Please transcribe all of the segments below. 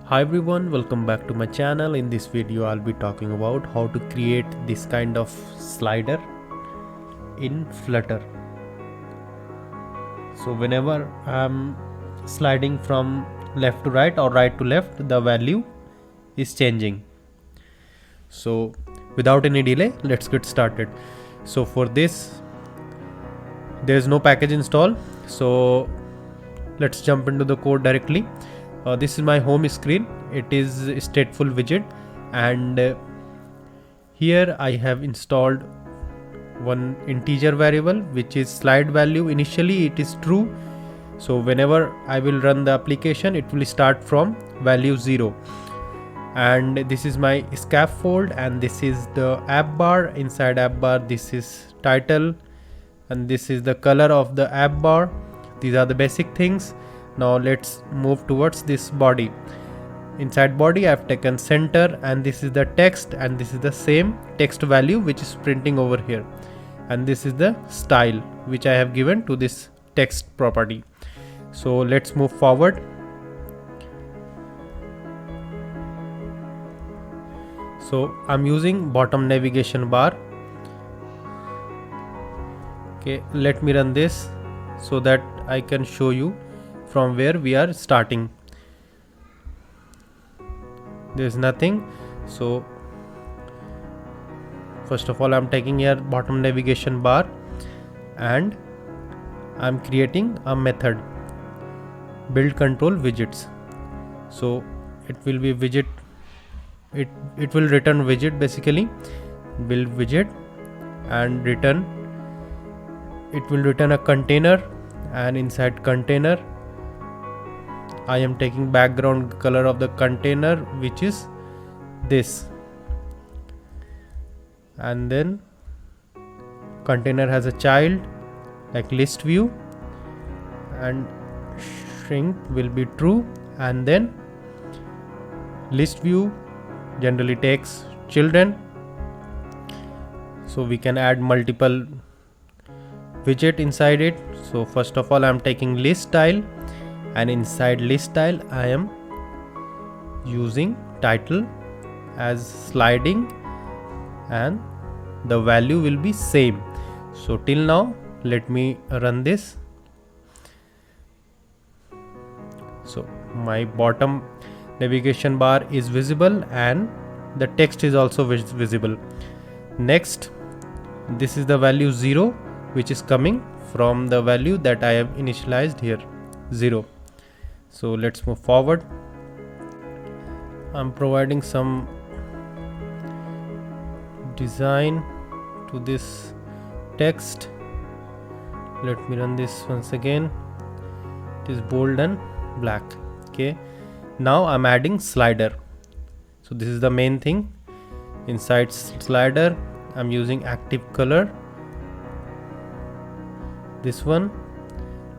Hi everyone, welcome back to my channel. In this video I'll be talking about how to create this kind of slider in Flutter. So whenever I'm sliding from left to right or right to left, the value is changing. So without any delay, let's get started. So for this there is no package install, so let's jump into the code directly. This is my home screen. It is stateful widget, and here I have installed one integer variable which is slide value. Initially it is true, so whenever I will run the application it will start from value 0. And this is my scaffold, and this is the app bar. Inside app bar this is title, and this is the color of the app bar. These are the basic things. Now let's move towards this body. Inside body I have taken center, and this is the text, and this is the same text value which is printing over here, and this is the style which I have given to this text property. So let's move forward. So I'm using bottom navigation bar. Okay, let me run this so that I can show you from where we are starting. There is nothing. So first of all I'm taking here bottom navigation bar, and I'm creating a method build control widgets. So it will be widget, it will return widget, basically build widget, and return, it will return a container, and inside container I am taking background color of the container which is this, and then container has a child like list view, and shrink will be true, and then list view generally takes children. So we can add multiple widget inside it. So first of all I am taking list style, and inside list style I am using title as sliding, and the value will be same. So till now let me run this. So my bottom navigation bar is visible, and the text is also visible. Next, this is the value 0 which is coming from the value that I have initialized here, 0. So let's move forward. I'm providing some design to this text. Let me run this once again. It is bold and black. Okay, now I'm adding slider. So this is the main thing. Inside slider I'm using active color, this one,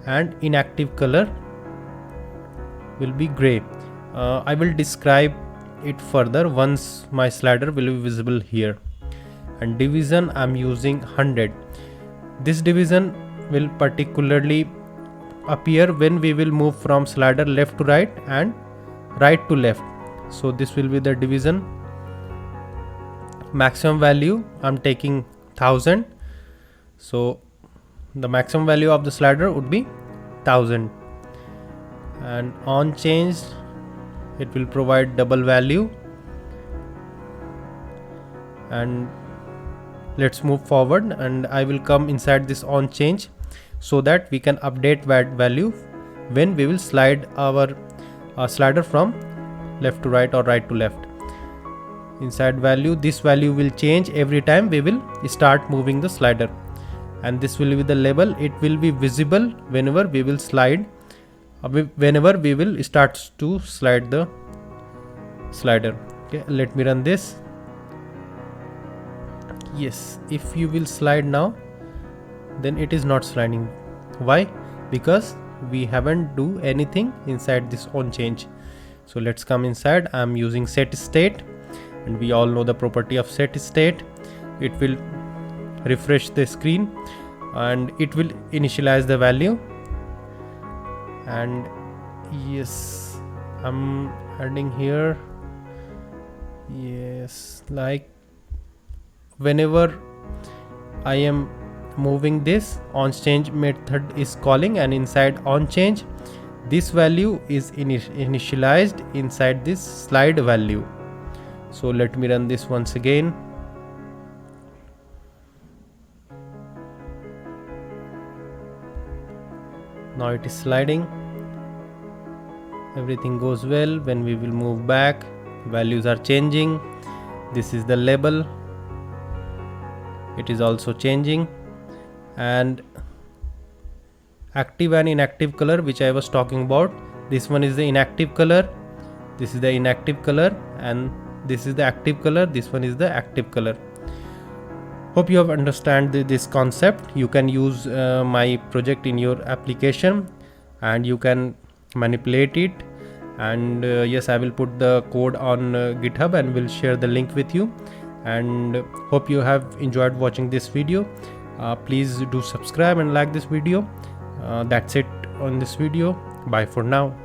and inactive color will be gray. I will describe it further once my slider will be visible here. And division I'm using 100. This division will particularly appear when we will move from slider left to right and right to left. So this will be the division. Maximum value I'm taking 1000. So the maximum value of the slider would be 1000, and on changed it will provide double value. And let's move forward, and I will come inside this on change so that we can update that value when we will slide our slider from left to right or right to left. Inside value, this value will change every time we will start moving the slider, and this will be the label. It will be visible whenever we will slide, whenever we will start to slide the slider. Okay, let me run this. Yes, if you will slide now, then it is not sliding. Why? Because we haven't do anything inside this on change. So let's come inside. I'm using set state, and we all know the property of set state. It will refresh the screen, and it will initialize the value. And yes, I'm adding here. Yes, like whenever I am moving this, onChange method is calling, and inside onChange this value is initialized inside this slide value. So let me run this once again. Now it is sliding. Everything goes well. When we will move back, values are changing. This is the label. It is also changing, and active and inactive color, which I was talking about, this one is the inactive color, this is the inactive color, and this is the active color, this one is the active color. Hope you have understand this concept. You can use my project in your application and you can manipulate it. And yes, I will put the code on GitHub and will share the link with you. And hope you have enjoyed watching this video. Please do subscribe and like this video. That's it on this video. Bye for now.